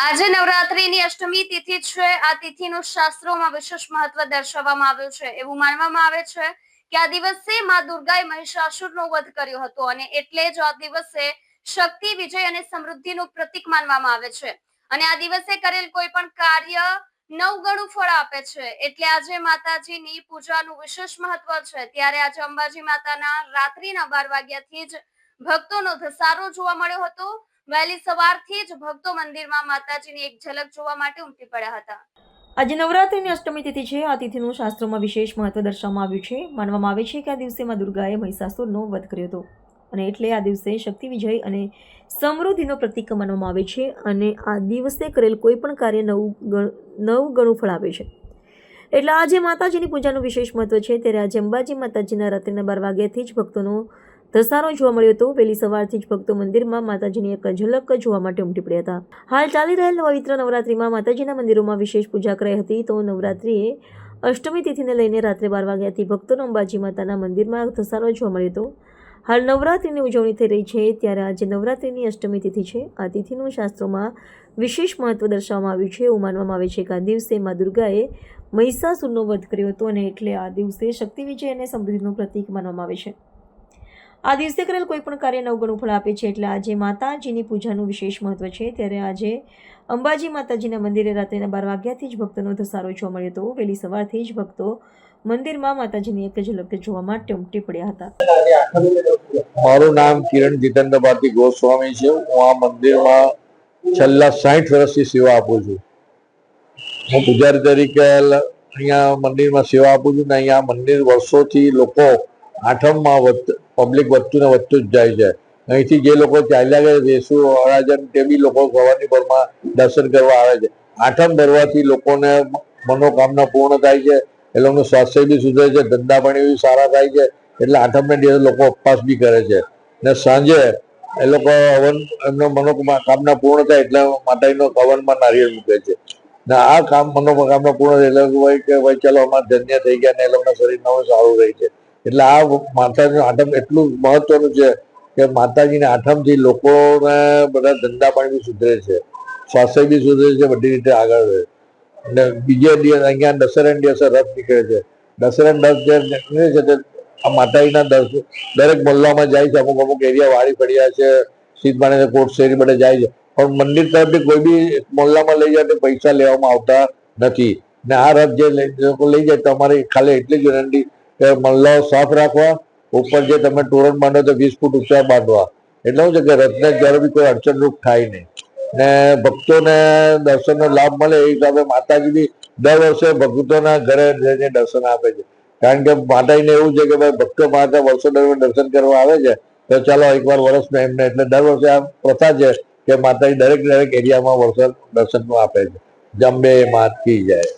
આજે નવરાત્રીની અષ્ટમી તિથિ છે। આ તિથિનું શાસ્ત્રોમાં વિશેષ મહત્વ દર્શાવવામાં આવ્યું છે। એવું માનવામાં આવે છે કે આ દિવસે માં દુર્ગાએ મહિષાસુરનો વધ કર્યો હતો અને એટલે જ આ દિવસે શક્તિ, વિજય અને સમૃદ્ધિનું પ્રતીક માનવામાં આવે છે અને આ દિવસે કરેલ કોઈ પણ કાર્ય 9 ગણું ફળ આપે છે। એટલે આજે માતાજીની પૂજાનું વિશેષ મહત્વ છે। ત્યારે આજે અંબાજી માતાના રાત્રિના 12 વાગ્યાથી જ ભક્તોનો ધસારો જોવા મળ્યો હતો। વહેલી સવારથી જ ભક્તો મંદિરમાં માતાજીની એક ઝલક જોવા માટે ઉમટી પડ્યા હતા। આજે નવરાત્રિની અષ્ટમી તિથિ છે। આ તિથિનું શાસ્ત્રોમાં વિશેષ મહત્વ દર્શાવવામાં આવ્યું છે। માનવામાં આવે છે કે આ દિવસે માં દુર્ગાએ મહિષાસુરનો વધ કર્યો હતો અને એટલે આ દિવસે શક્તિ, વિજય અને સમૃદ્ધિનો પ્રતીક માનવામાં આવે છે અને આ દિવસે કરેલ કોઈ પણ કાર્ય 9 ગણું ફળ આપે છે। એટલે આજે માતાજીની પૂજાનું વિશેષ મહત્વ છે। ત્યારે આજે અંબાજી માતાજીના રાત્રિના 12 વાગ્યાથી જ ભક્તોનો ધસારો જોવા મળ્યો હતો। વહેલી સવારથી જ ભક્તો મંદિરમાં માતાજીની એક ઝલક જોવા માટે ઉમટી પડ્યા હતા। હાલ ચાલી રહેલ પવિત્ર નવરાત્રિમાં માતાજીના મંદિરોમાં વિશેષ પૂજા કરાઈ હતી। તો નવરાત્રિએ અષ્ટમી તિથિને લઈને રાત્રે 12 વાગ્યાથી ભક્તોનો અંબાજી માતાના મંદિરમાં ધસારો જોવા મળ્યો હતો। હાલ નવરાત્રિની ઉજવણી થઈ રહી છે ત્યારે આજે નવરાત્રિની અષ્ટમી તિથિ છે। આ તિથિનું શાસ્ત્રોમાં વિશેષ મહત્વ દર્શાવવામાં આવ્યું છે। એવું માનવામાં આવે છે કે આ દિવસે માં દુર્ગાએ મહિષાસુરનો વધ કર્યો હતો અને એટલે આ દિવસે શક્તિ, વિજય અને સમૃદ્ધિનું પ્રતીક માનવામાં આવે છે। આ દિવસે કરેલ કોઈ પણ કાર્ય 9 ગણું ફળ આપે છે। એટલે આજે માતાજીની પૂજાનું વિશેષ મહત્વ છે। ત્યારે આજે અંબાજી માતાજીના મંદિરે રાત્રિના 12 વાગ્યાથી જ ભક્તોનો ધસારો જોવા મળ્યો હતો। વહેલી સવારથી જ ભક્તો મંદિરમાં માતાજીની એક ઝલક જોવા માટે ઉમટી પડ્યા હતા। મારું નામ કિરણ જીતેન્દ્ર ભારતી ગોસ્વામી છે। હું આ મંદિરમાં છેલ્લા 60 વર્ષથી સેવા આપું છું। હું પૂજારી તરીકે અહીંયા મંદિરમાં સેવા આપું છું ને અહીંયા મંદિર વર્ષોથી લોકો આઠમમાં પબ્લિક વધતું ને વધતું જ જાય છે। અહીંથી જે લોકો ચાલ્યા ગયા વેસુ, અડાજણ તે બી લોકો સવારની પરમાં દર્શન કરવા આવે છે। આઠમ ભરવાથી લોકોને મનોકામના પૂર્ણ થાય છે, એ લોકોનું સ્વાસ્થ્ય બી સુધરે છે, ધંધા પાણી બી સારા થાય છે। એટલે આઠમને દિવસે લોકો ઉપવાસ બી કરે છે ને સાંજે એ લોકો હવન એમનો મનોકામના પૂર્ણ થાય એટલે માતાજીનો હવનમાં નારિયેળ મૂકે છે ને આ કામ મનોકામના પૂર્ણ થાય એટલે હોય કે ભાઈ ચાલો અમારે ધન્ય થઈ ગયા ને એ લોકોના શરીરમાં સારું રહે છે। એટલે આ માતાજીનું આઠમ એટલું મહત્વનું છે કે માતાજીને આઠમથી લોકોને બધા ધંધા પાણી બી સુધરે છે, સ્વાસ્થ્ય બી સુધરે છે, બધી રીતે આગળ રહે અને બીજે દિવસ અહીંયા દશેરાના દિવસે રથ નીકળે છે। દશેરાના રથ જે નીકળે છે તે આ માતાજીના દરેક મોહલ્લામાં જાય છે। અમુક અમુક એરિયા વાડી ફળિયા છે, સીધમાણે કોટ શેરી બધે જાય છે પણ મંદિર તરફથી કોઈ બી મોહલ્લામાં લઈ જાય તો પૈસા લેવામાં આવતા નથી ને આ રથ જે લોકો લઈ જાય તો અમારી ખાલી એટલી જ વિનંતી કે મહલ્લાઓ સાફ રાખવા, ઉપર જે તમે તોરણ બાંધો તો 20 ફૂટ ઊંચા બાંધવા। એટલે શું છે કે રથને જ્યારે બી કોઈ અડચણરૂપ થાય નહીં ને ભક્તોને દર્શનનો લાભ મળે એ હિસાબે માતાજી બી દર વર્ષે ભક્તોના ઘરે જઈને દર્શન આપે છે। કારણ કે માતાજીને એવું છે કે ભાઈ ભક્તો માતા વર્ષો દરમિયાન દર્શન કરવા આવે છે તો ચાલો એકવાર વર્ષમાં એમને એટલે દર વર્ષે આ પ્રથા છે કે માતાજી દરેક એરિયામાં વર્ષો દર્શન આપે છે। જંબે માત કી જય।